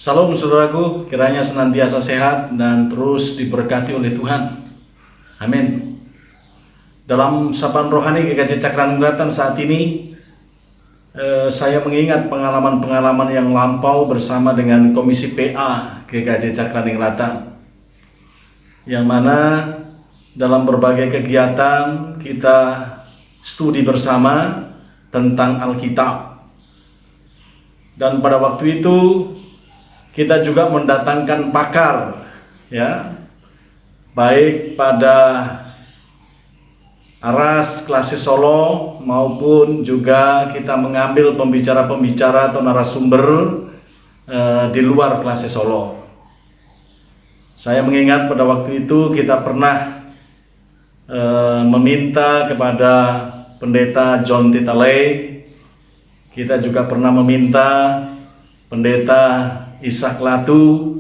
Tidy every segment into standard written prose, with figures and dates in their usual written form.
Salam saudaraku, kiranya senantiasa sehat dan terus diberkati oleh Tuhan. Amin. Dalam sapaan rohani GKJ Cakraningrat saat ini, saya mengingat pengalaman-pengalaman yang lampau bersama dengan Komisi PA GKJ Cakraningrat, yang mana dalam berbagai kegiatan kita studi bersama tentang Alkitab. Dan pada waktu itu kita juga mendatangkan pakar, ya, baik pada Aras Klase Solo maupun juga kita mengambil pembicara-pembicara atau narasumber di luar Klase Solo. Saya mengingat pada waktu itu kita pernah meminta kepada Pendeta John Titalay, kita juga pernah meminta Pendeta Ishak Latu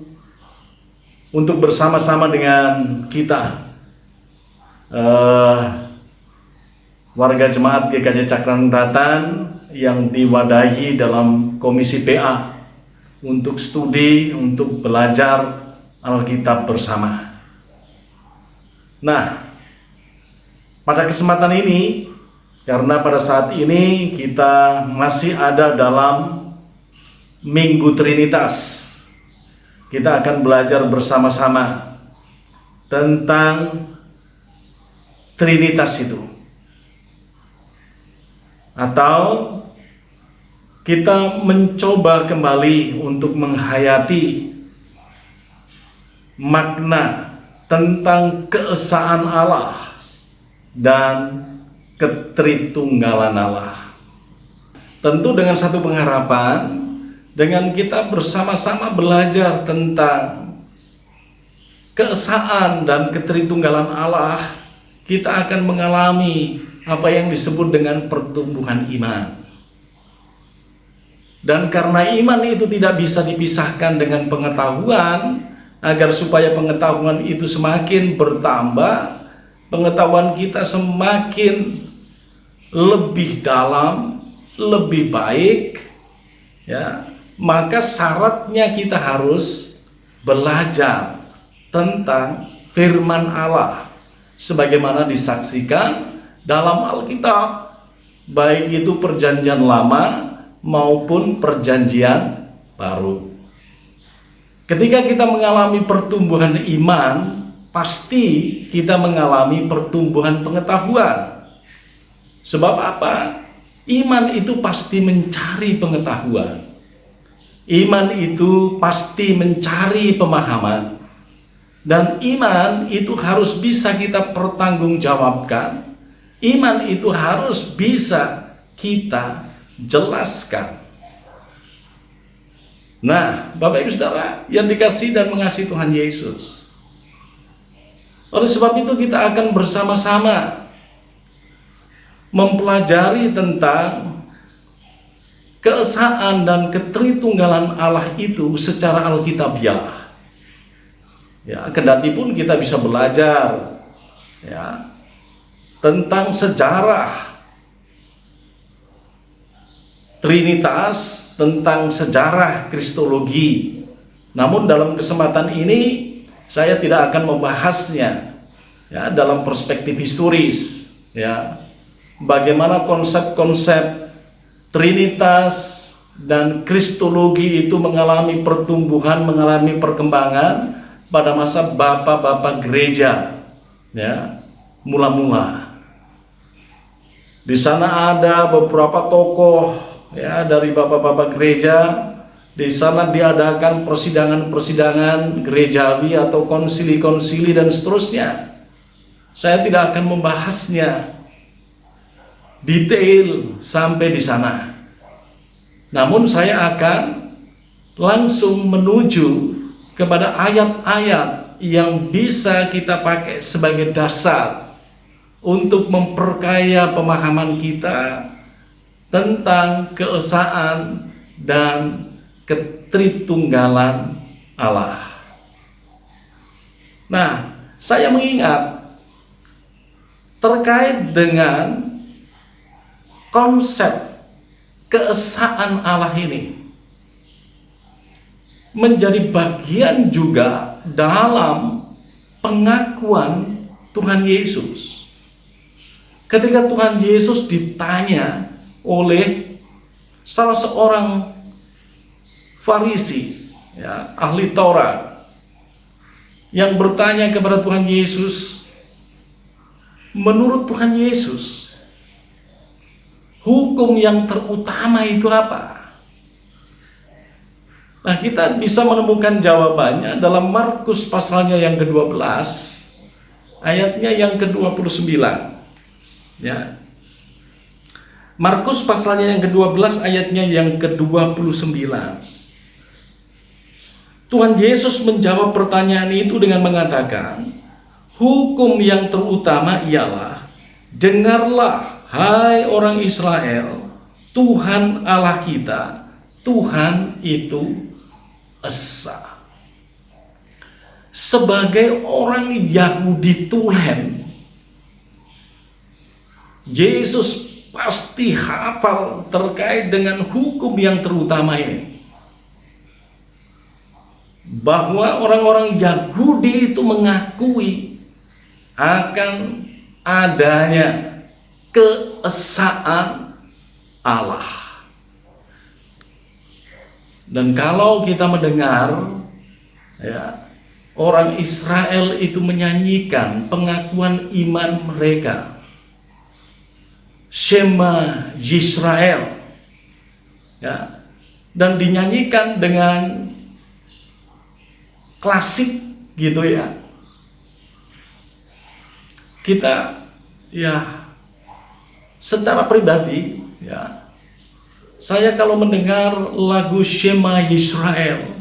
untuk bersama-sama dengan kita warga jemaat GKJ Cakraningrat yang diwadahi dalam Komisi PA untuk studi, untuk belajar Alkitab bersama. Nah, pada kesempatan ini, karena pada saat ini kita masih ada dalam Minggu Trinitas, kita akan belajar bersama-sama tentang Trinitas itu. Atau kita mencoba kembali untuk menghayati makna tentang keesaan Allah dan ketritunggalan Allah. Tentu dengan satu pengharapan, dengan kita bersama-sama belajar tentang keesaan dan ketritunggalan Allah, kita akan mengalami apa yang disebut dengan pertumbuhan iman. Dan karena iman itu tidak bisa dipisahkan dengan pengetahuan, agar supaya pengetahuan itu semakin bertambah, pengetahuan kita semakin lebih dalam, lebih baik, ya, maka syaratnya kita harus belajar tentang firman Allah sebagaimana disaksikan dalam Alkitab, baik itu perjanjian lama maupun perjanjian baru. Ketika kita mengalami pertumbuhan iman, pasti kita mengalami pertumbuhan pengetahuan. Sebab apa? Iman itu pasti mencari pengetahuan. Iman itu pasti mencari pemahaman. Dan iman itu harus bisa kita pertanggungjawabkan. Iman itu harus bisa kita jelaskan. Nah, Bapak Ibu Saudara yang dikasihi dan mengasihi Tuhan Yesus, oleh sebab itu kita akan bersama-sama mempelajari tentang keesaan dan ketritunggalan Allah itu secara alkitabiah. Ya, kendati pun kita bisa belajar, ya, tentang sejarah Trinitas, tentang sejarah Kristologi. Namun dalam kesempatan ini saya tidak akan membahasnya, ya, dalam perspektif historis, ya, bagaimana konsep-konsep Trinitas dan Kristologi itu mengalami pertumbuhan, mengalami perkembangan pada masa bapak-bapak gereja, ya, mula-mula. Di sana ada beberapa tokoh, ya, dari bapak-bapak gereja. Di sana diadakan persidangan-persidangan gerejawi atau konsili-konsili dan seterusnya. Saya tidak akan membahasnya detail sampai di sana. Namun saya akan langsung menuju kepada ayat-ayat yang bisa kita pakai sebagai dasar untuk memperkaya pemahaman kita tentang keesaan dan ketritunggalan Allah. Nah, saya mengingat terkait dengan konsep keesaan Allah ini, menjadi bagian juga dalam pengakuan Tuhan Yesus. Ketika Tuhan Yesus ditanya oleh salah seorang Farisi, ya, ahli Taurat, yang bertanya kepada Tuhan Yesus, menurut Tuhan Yesus, hukum yang terutama itu apa? Nah, kita bisa menemukan jawabannya dalam Markus pasalnya yang ke-12, ayatnya yang ke-29. Ya. Markus pasalnya yang ke-12, ayatnya yang ke-29. Tuhan Yesus menjawab pertanyaan itu dengan mengatakan, hukum yang terutama ialah, dengarlah hai orang Israel, Tuhan Allah kita, Tuhan itu esa. Sebagai orang Yahudi tulen, Yesus pasti hafal terkait dengan hukum yang terutama ini. Bahwa orang-orang Yahudi itu mengakui akan adanya keesaan Allah. Dan kalau kita mendengar, ya, orang Israel itu menyanyikan pengakuan iman mereka, Shema Yisrael, ya, dan dinyanyikan dengan klasik gitu ya, kita ya secara pribadi, ya, saya kalau mendengar lagu Shema Yisrael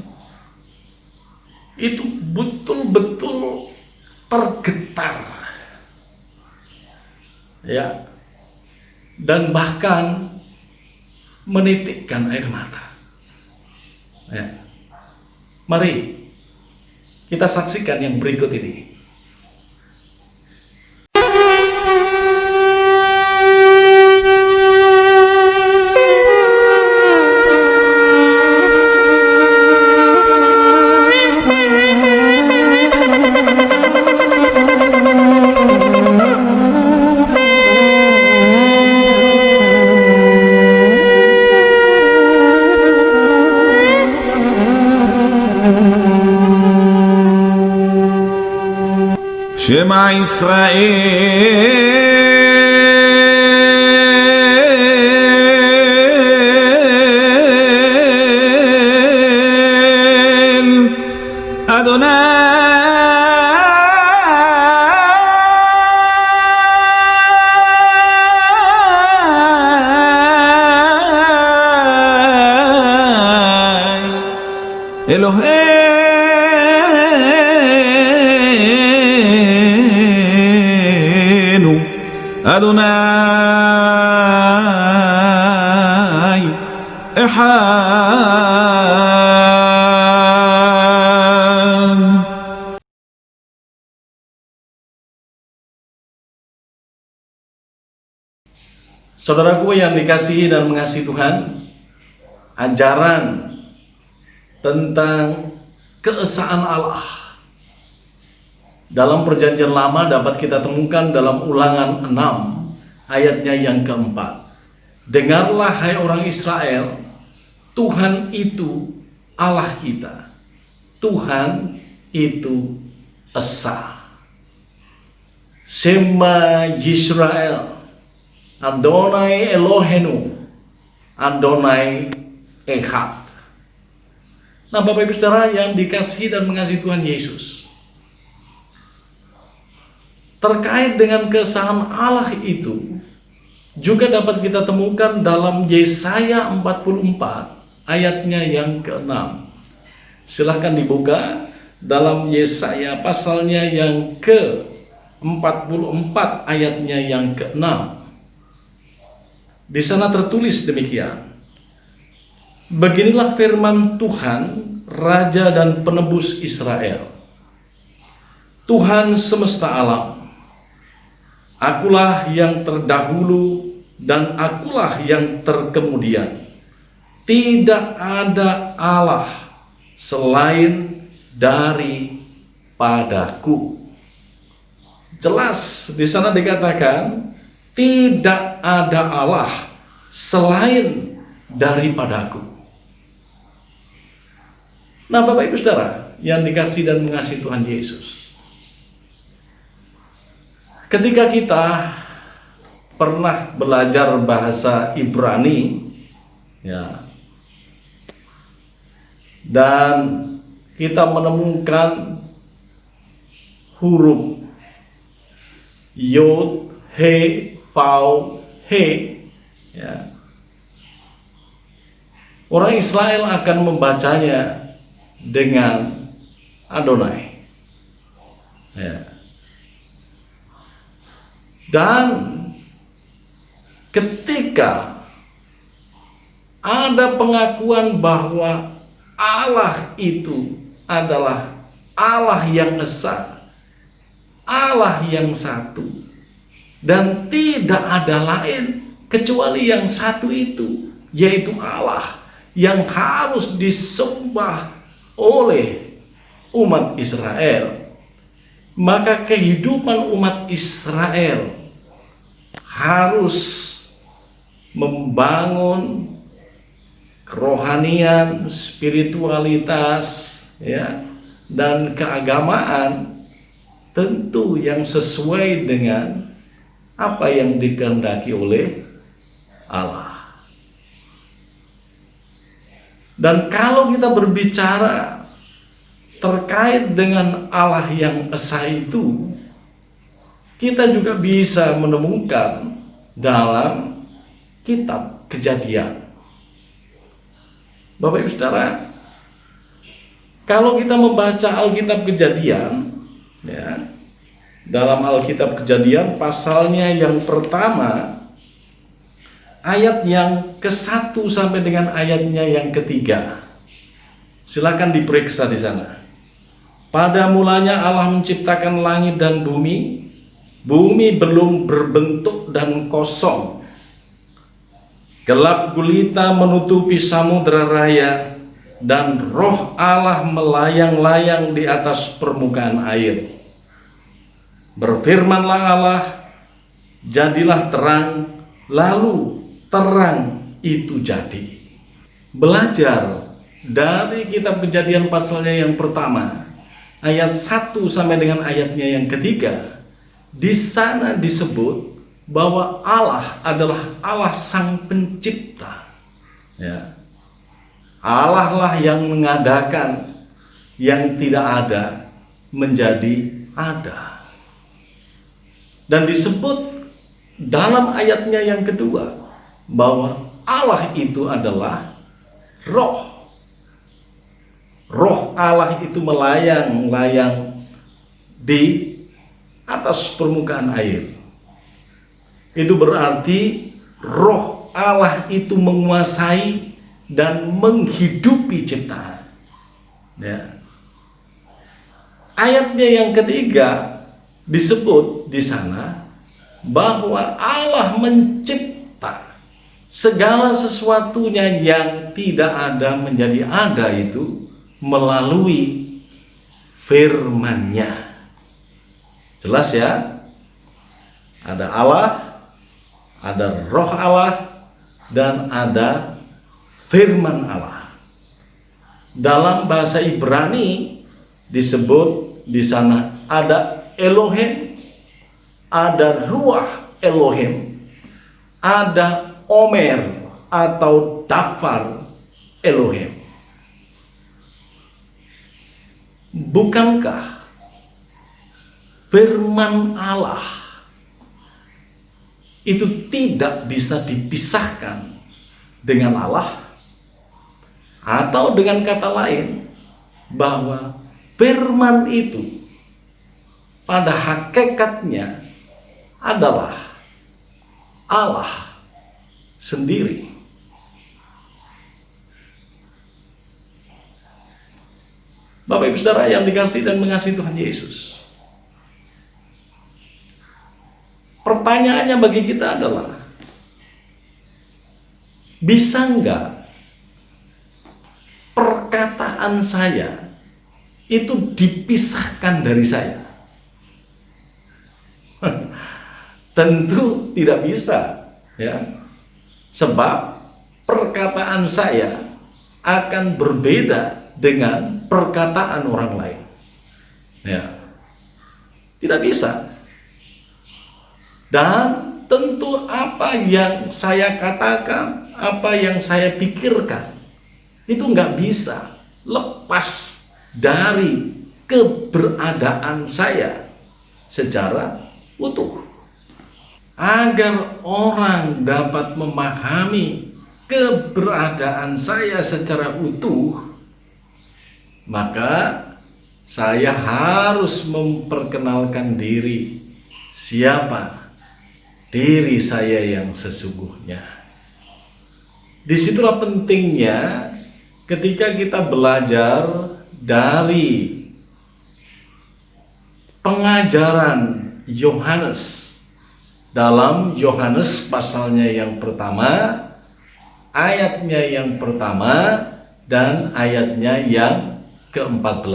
itu betul-betul tergetar, ya, dan bahkan menitikkan air mata, ya. Mari kita saksikan yang berikut ini. שמע ישראל אדוני אלוהינו אדוני אחד. Saudaraku yang dikasihi dan mengasihi Tuhan, ajaran tentang keesaan Allah dalam perjanjian lama dapat kita temukan dalam Ulangan 6 ayatnya yang keempat. Dengarlah hai orang Israel, Tuhan itu Allah kita, Tuhan itu esa. Shema Yisrael, Adonai Elohenu, Adonai Echad. Nah, Bapak Ibu Saudara yang dikasihi dan mengasihi Tuhan Yesus, terkait dengan keesaan Allah itu juga dapat kita temukan dalam Yesaya 44 ayatnya yang ke-6. Silahkan dibuka dalam Yesaya pasalnya yang ke-44 ayatnya yang ke-6. Di sana tertulis demikian. Beginilah firman Tuhan, Raja dan Penebus Israel, Tuhan semesta alam, akulah yang terdahulu dan akulah yang terkemudian. Tidak ada Allah selain daripadaku. Jelas di sana dikatakan tidak ada Allah selain daripadaku. Nah, Bapak Ibu Saudara yang dikasihi dan mengasihi Tuhan Yesus, ketika kita pernah belajar bahasa Ibrani, ya, dan kita menemukan huruf Yod, He, Vau, He, ya. Orang Israel akan membacanya dengan Adonai, ya. Dan ketika ada pengakuan bahwa Allah itu adalah Allah yang esa, Allah yang satu, dan tidak ada lain kecuali yang satu itu, yaitu Allah yang harus disembah oleh umat Israel. Maka kehidupan umat Israel harus membangun kerohanian, spiritualitas, ya, dan keagamaan tentu yang sesuai dengan apa yang dikehendaki oleh Allah. Dan kalau kita berbicara terkait dengan Allah yang esa itu, kita juga bisa menemukan dalam kitab Kejadian. Bapak Ibu Saudara, kalau kita membaca Alkitab Kejadian, ya, dalam Alkitab Kejadian pasalnya yang pertama, ayat yang ke-1 sampai dengan ayatnya yang ke-3. Silakan diperiksa di sana. Pada mulanya Allah menciptakan langit dan bumi. Bumi belum berbentuk dan kosong. Gelap gulita menutupi samudera raya, dan roh Allah melayang-layang di atas permukaan air. Berfirmanlah Allah, jadilah terang, lalu terang itu jadi. Belajar dari kitab Kejadian pasalnya yang pertama, ayat 1 sampai dengan ayatnya yang ke-3, di sana disebut bahwa Allah adalah Allah sang pencipta, ya. Allah lah yang mengadakan yang tidak ada menjadi ada. Dan disebut dalam ayatnya yang kedua bahwa Allah itu adalah roh. Roh Allah itu melayang-layang di atas permukaan air. Itu berarti roh Allah itu menguasai dan menghidupi ciptaan, ya. Ayatnya yang ketiga disebut di sana bahwa Allah mencipta segala sesuatunya yang tidak ada menjadi ada itu melalui firman-Nya. Jelas ya? Ada Allah, ada roh Allah, dan ada firman Allah. Dalam bahasa Ibrani disebut di sana ada Elohim, ada Ruach Elohim, ada Omer atau Dafar Elohim. Bukankah firman Allah itu tidak bisa dipisahkan dengan Allah? Atau dengan kata lain, bahwa firman itu pada hakikatnya adalah Allah sendiri. Bapak Ibu Saudara yang dikasihi dan mengasihi Tuhan Yesus, pertanyaannya bagi kita adalah, bisa enggak perkataan saya itu dipisahkan dari saya? Tentu tidak bisa, ya. Sebab perkataan saya akan berbeda dengan perkataan orang lain. Ya. Tidak bisa. Dan tentu apa yang saya katakan, apa yang saya pikirkan, itu nggak bisa lepas dari keberadaan saya secara utuh. Agar orang dapat memahami keberadaan saya secara utuh, maka saya harus memperkenalkan diri. Siapa diri saya yang sesungguhnya? Disitulah pentingnya ketika kita belajar dari pengajaran Yohanes. Dalam Yohanes pasalnya yang pertama, ayatnya yang pertama, dan ayatnya yang ke-14.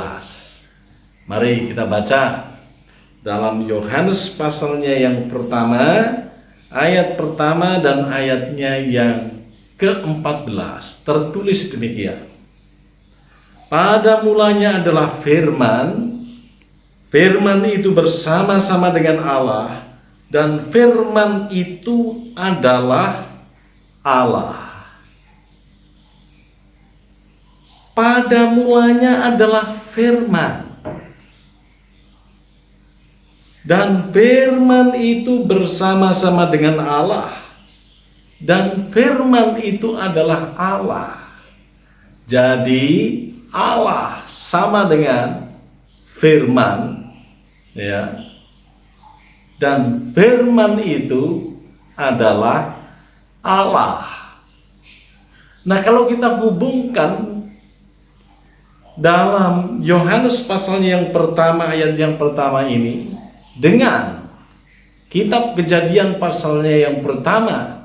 Mari kita baca dalam Yohanes pasalnya yang pertama, ayat pertama dan ayatnya yang ke-14. Tertulis demikian. Pada mulanya adalah firman, firman itu bersama-sama dengan Allah, dan firman itu adalah Allah. Pada mulanya adalah firman, dan firman itu bersama-sama dengan Allah, dan firman itu adalah Allah. Jadi Allah sama dengan firman, ya. Dan firman itu adalah Allah. Nah, kalau kita hubungkan dalam Yohanes pasalnya yang pertama, ayat yang pertama ini dengan kitab Kejadian pasalnya yang pertama,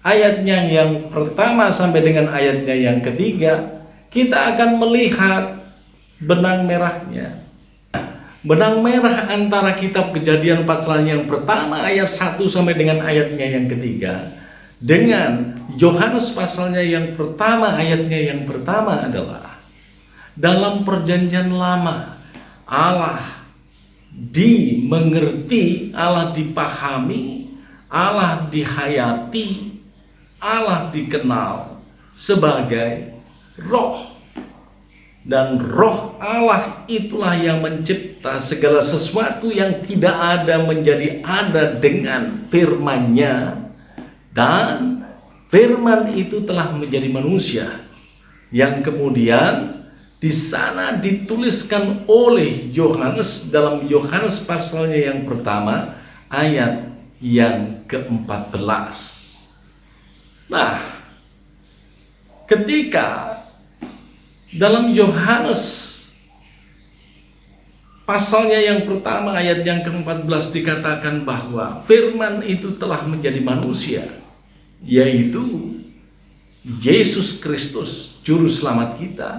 ayatnya yang pertama sampai dengan ayatnya yang ketiga, kita akan melihat benang merahnya. Benang merah antara kitab Kejadian pasalnya yang pertama ayat 1 sampai dengan ayatnya yang ketiga dengan Yohanes pasalnya yang pertama ayatnya yang pertama adalah dalam perjanjian lama Allah dimengerti, Allah dipahami, Allah dihayati, Allah dikenal sebagai Roh. Dan Roh Allah itulah yang mencipta segala sesuatu yang tidak ada menjadi ada dengan firman-Nya. Dan firman itu telah menjadi manusia yang kemudian di sana dituliskan oleh Yohanes dalam Yohanes pasalnya yang pertama ayat yang ke-14. Nah, ketika dalam Yohanes pasalnya yang pertama ayat yang ke-14 dikatakan bahwa firman itu telah menjadi manusia, yaitu Yesus Kristus juru selamat kita.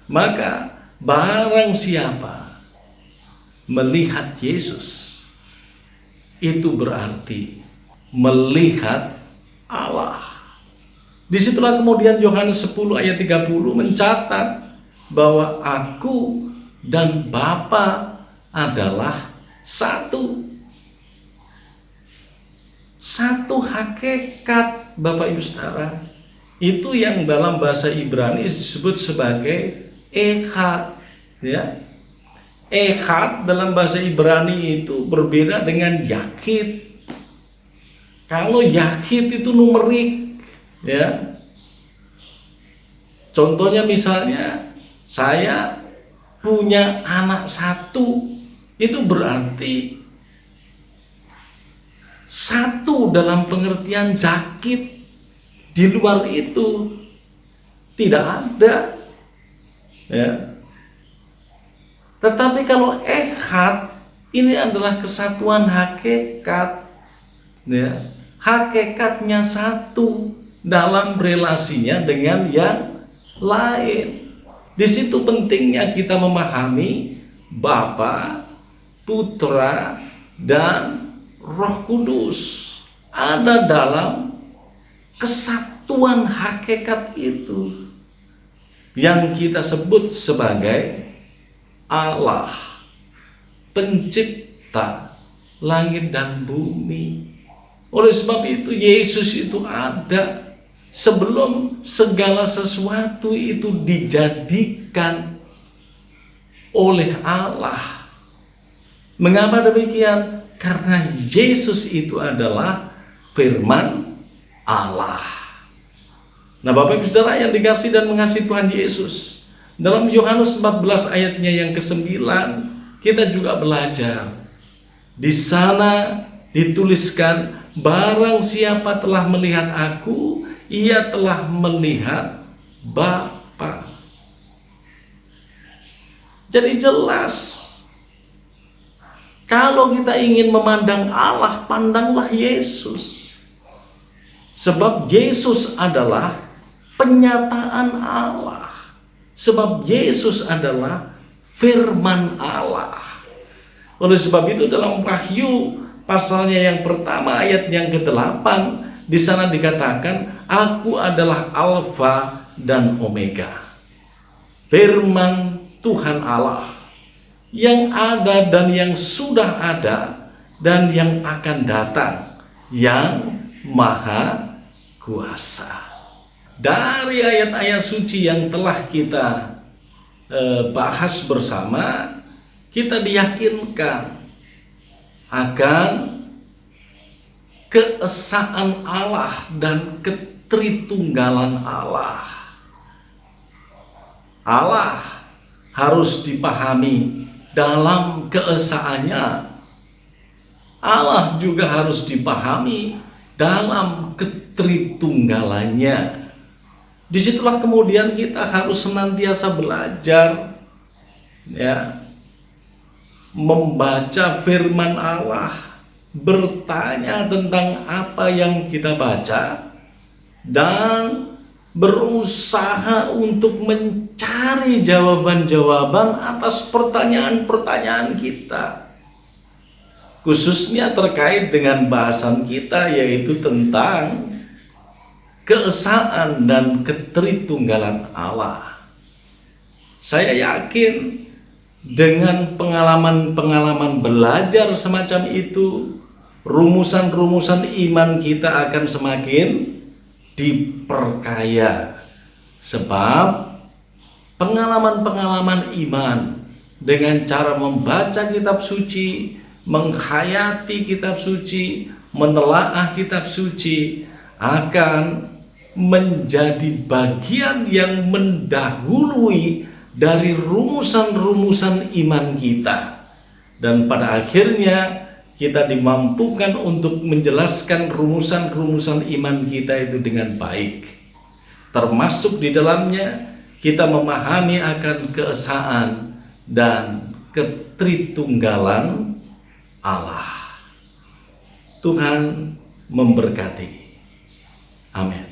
Maka barang siapa melihat Yesus, itu berarti melihat Allah. Disitulah kemudian Yohanes 10 ayat 30 mencatat bahwa aku dan Bapa adalah satu. Satu hakikat, Bapak Ibu Saudara. Itu yang dalam bahasa Ibrani disebut sebagai echad, ya. Echad dalam bahasa Ibrani itu berbeda dengan yachid. Kalau yachid itu numerik, ya. Contohnya misalnya saya punya anak satu, itu berarti satu dalam pengertian zakit. Di luar itu tidak ada, ya. Tetapi kalau echad ini adalah kesatuan hakikat, ya. Hakikatnya satu dalam relasinya dengan yang lain. Di situ pentingnya kita memahami Bapa, Putra, dan Roh Kudus ada dalam kesatuan hakikat itu yang kita sebut sebagai Allah, pencipta langit dan bumi. Oleh sebab itu Yesus itu ada sebelum segala sesuatu itu dijadikan oleh Allah. Mengapa demikian? Karena Yesus itu adalah firman Allah. Nah, Bapak Ibu Saudara yang dikasihi dan mengasihi Tuhan Yesus, dalam Yohanes 14 ayatnya yang ke-9 kita juga belajar. Di sana dituliskan, barang siapa telah melihat aku, ia telah melihat Bapa. Jadi jelas, kalau kita ingin memandang Allah, pandanglah Yesus. Sebab Yesus adalah penyataan Allah. Sebab Yesus adalah firman Allah. Oleh sebab itu dalam Wahyu pasalnya yang pertama ayat yang ke-8, di sana dikatakan, aku adalah Alfa dan Omega. Firman Tuhan Allah yang ada dan yang sudah ada dan yang akan datang, yang Maha Kuasa. Dari ayat-ayat suci yang telah kita bahas bersama, kita diyakinkan akan keesaan Allah dan ketritunggalan Allah. Allah harus dipahami dalam keesaannya. Allah juga harus dipahami dalam ketritunggalannya. Disitulah kemudian kita harus senantiasa belajar, ya, membaca firman Allah, bertanya tentang apa yang kita baca, dan berusaha untuk mencari jawaban-jawaban atas pertanyaan-pertanyaan kita, khususnya terkait dengan bahasan kita, yaitu tentang keesaan dan ketritunggalan Allah. Saya yakin dengan pengalaman-pengalaman belajar semacam itu, rumusan-rumusan iman kita akan semakin diperkaya. Sebab pengalaman-pengalaman iman dengan cara membaca kitab suci, menghayati kitab suci, menelaah kitab suci akan menjadi bagian yang mendahului dari rumusan-rumusan iman kita, dan pada akhirnya kita dimampukan untuk menjelaskan rumusan-rumusan iman kita itu dengan baik, termasuk di dalamnya kita memahami akan keesaan dan ketritunggalan Allah. Tuhan memberkati. Amin.